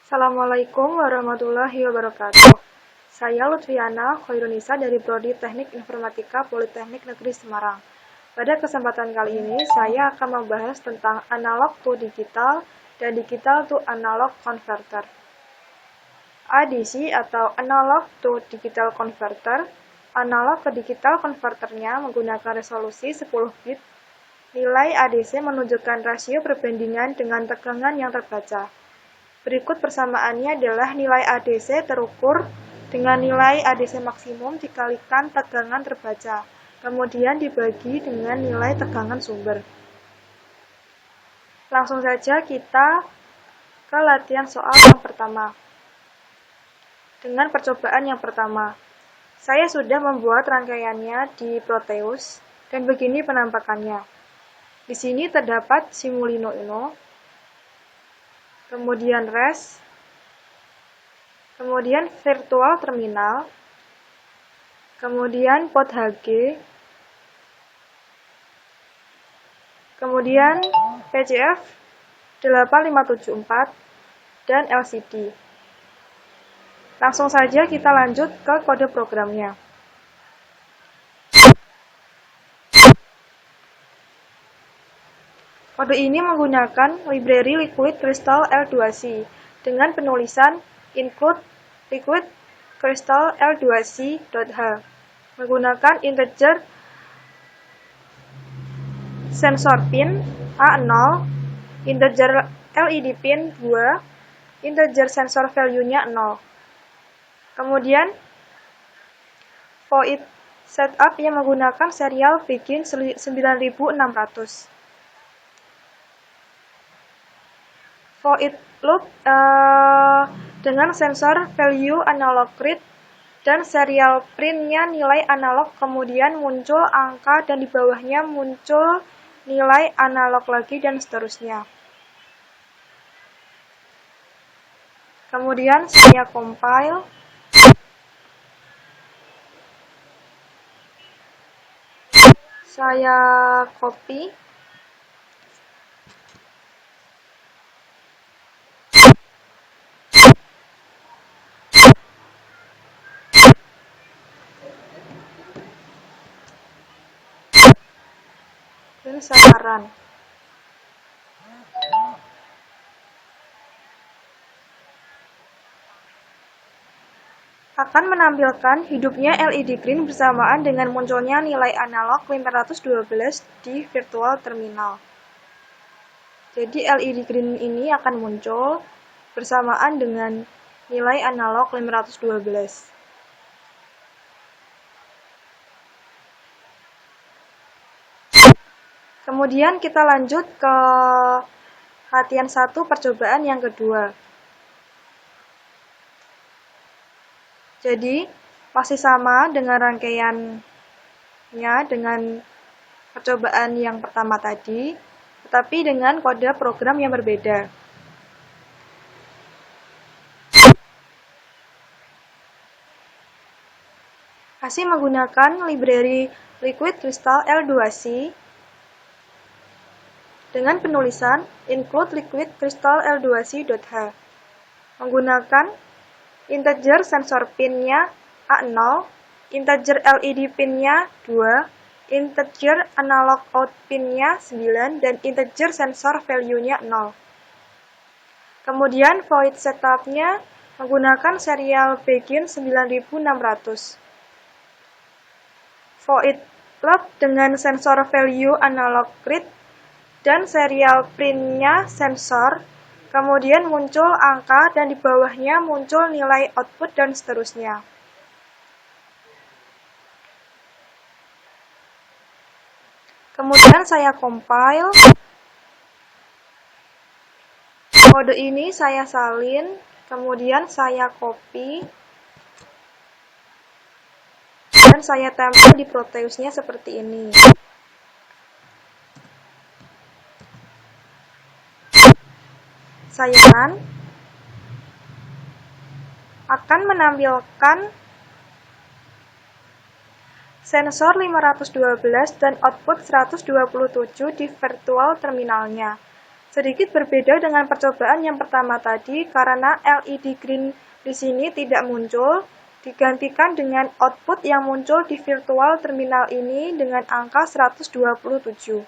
Assalamualaikum warahmatullahi wabarakatuh. Saya Lutfiana Khairunisa dari Prodi Teknik Informatika Politeknik Negeri Semarang. Pada kesempatan kali ini, saya akan membahas tentang analog to digital dan digital to analog converter. ADC atau analog to digital converter, analog ke digital converternya menggunakan resolusi 10 bit. Nilai ADC menunjukkan rasio perbandingan dengan tegangan yang terbaca. Berikut persamaannya adalah nilai ADC terukur dengan nilai ADC maksimum dikalikan tegangan terbaca, kemudian dibagi dengan nilai tegangan sumber. Langsung saja kita ke latihan soal yang pertama. Dengan percobaan yang pertama, saya sudah membuat rangkaiannya di Proteus dan begini penampakannya. Di sini terdapat Simulino Uno, kemudian RES, kemudian virtual terminal, kemudian port HG, kemudian PCF 8574, dan LCD. Langsung saja kita lanjut ke kode programnya. Kode ini menggunakan library Liquid Crystal L2C dengan penulisan include Liquid Crystal L2C.h menggunakan integer sensor pin A0, integer LED pin 2, integer sensor value-nya 0. Kemudian void setup yang menggunakan serial begin 9600. Void loop dengan sensor value analog read dan serial print-nya nilai analog, kemudian muncul angka dan di bawahnya muncul nilai analog lagi dan seterusnya. Kemudian saya compile. Saya copy. Dan saya run. Akan menampilkan hidupnya LED green bersamaan dengan munculnya nilai analog 512 di virtual terminal. Jadi LED green ini akan muncul bersamaan dengan nilai analog 512. Kemudian kita lanjut ke latihan 1 percobaan yang kedua. Jadi masih sama dengan rangkaiannya dengan percobaan yang pertama tadi, tetapi dengan kode program yang berbeda. Masih menggunakan library Liquid Crystal L2C dengan penulisan include Liquid Crystal L2C.h menggunakan integer sensor pin-nya A0, integer LED pin-nya 2, integer analog out pin-nya 9, dan integer sensor value-nya 0. Kemudian void setup-nya menggunakan serial begin 9600. Void loop dengan sensor value analog read dan serial print-nya sensor, kemudian muncul angka dan di bawahnya muncul nilai output dan seterusnya. Kemudian saya compile. Kode ini saya salin, kemudian saya copy, dan saya tempel di Proteus-nya seperti ini. Saya run. Akan menampilkan sensor 512 dan output 127 di virtual terminalnya. Sedikit berbeda dengan percobaan yang pertama tadi karena LED green di sini tidak muncul, digantikan dengan output yang muncul di virtual terminal ini dengan angka 127.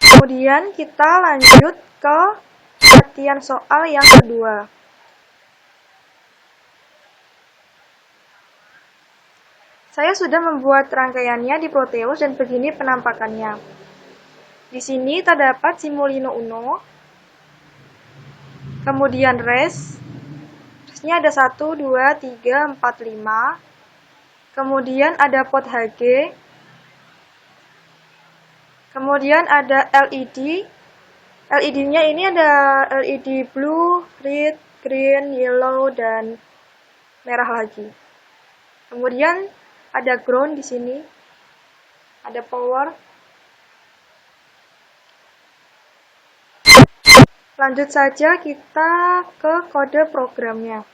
Kemudian kita lanjut ke latihan soal yang kedua. Saya sudah membuat rangkaiannya di Proteus dan begini penampakannya. Di sini terdapat Simulino Uno, kemudian resnya ada 1, 2, 3, 4, 5, kemudian ada pot HG, kemudian ada LED. LED-nya ini ada LED blue, red, green, yellow, dan merah lagi. Kemudian ada ground di sini, ada power. Lanjut saja kita ke kode programnya.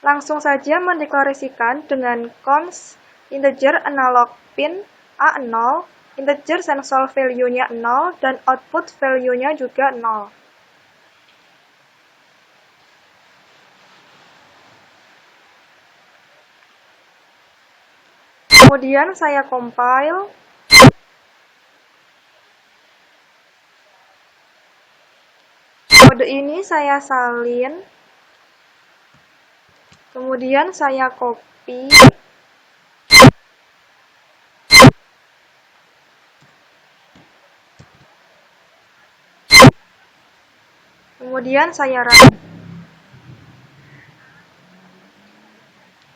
Langsung saja mendeklarasikan dengan const integer analog pin A0, integer sensor value-nya 0, dan output value-nya juga 0. Kemudian saya compile. Kode ini saya salin. Kemudian saya copy. Kemudian saya run.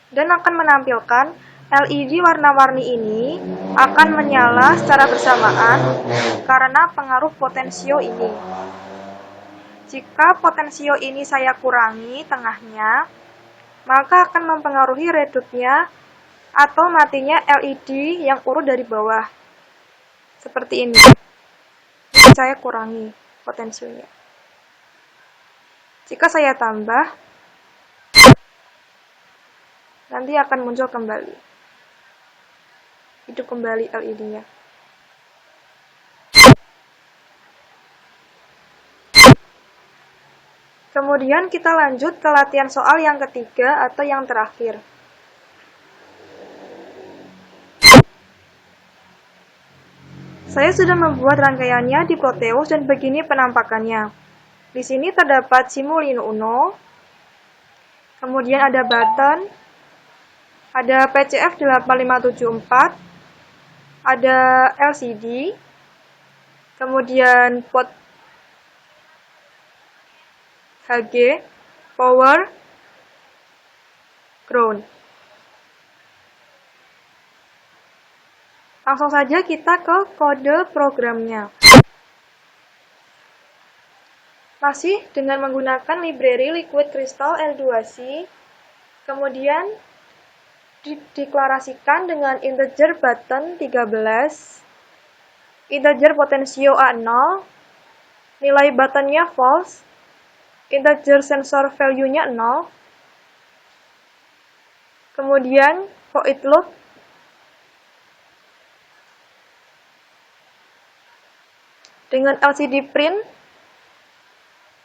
Dan akan menampilkan LED warna-warni ini akan menyala secara bersamaan karena pengaruh potensio ini. Jika potensio ini saya kurangi tengahnya, maka akan mempengaruhi redupnya atau matinya LED yang urut dari bawah. Seperti ini. Jadi saya kurangi potensionya. Jika saya tambah, nanti akan muncul kembali. Hidup kembali LED-nya. Kemudian kita lanjut ke latihan soal yang ketiga atau yang terakhir. Saya sudah membuat rangkaiannya di Proteus dan begini penampakannya. Di sini terdapat Simulino Uno, kemudian ada button, ada PCF 8574, ada LCD, kemudian pot HG, power, ground. Langsung saja kita ke kode programnya. Masih dengan menggunakan library Liquid Crystal L2C, kemudian dideklarasikan dengan integer button 13, integer potensio A0, nilai buttonnya false, integer sensor value-nya 0, kemudian void loop, dengan LCD print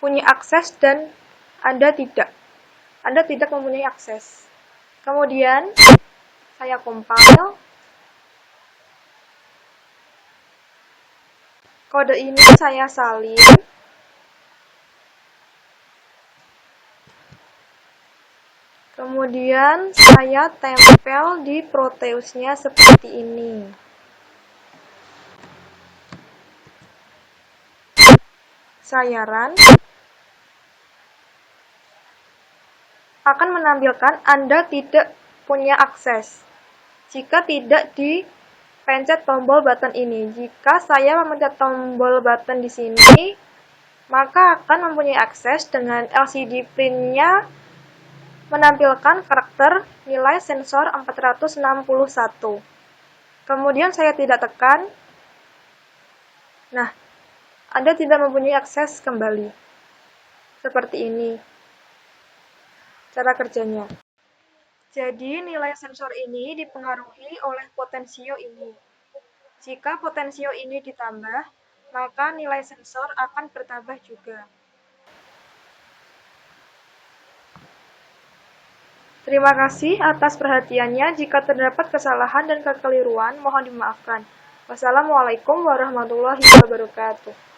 punya akses dan Anda tidak mempunyai akses. Kemudian saya compile. Kode ini saya salin. Kemudian saya tempel di Proteus-nya seperti ini. Saya run. Akan menampilkan Anda tidak punya akses jika tidak dipencet tombol button ini. Jika saya memencet tombol button di sini, maka akan mempunyai akses dengan LCD print-nya menampilkan karakter nilai sensor 461. Kemudian saya tidak tekan, Nah, Anda tidak mempunyai akses kembali. Seperti ini cara kerjanya. Jadi, nilai sensor ini dipengaruhi oleh potensio ini. Jika potensio ini ditambah, maka nilai sensor akan bertambah juga. Terima kasih atas perhatiannya. Jika terdapat kesalahan dan kekeliruan, mohon dimaafkan. Wassalamualaikum warahmatullahi wabarakatuh.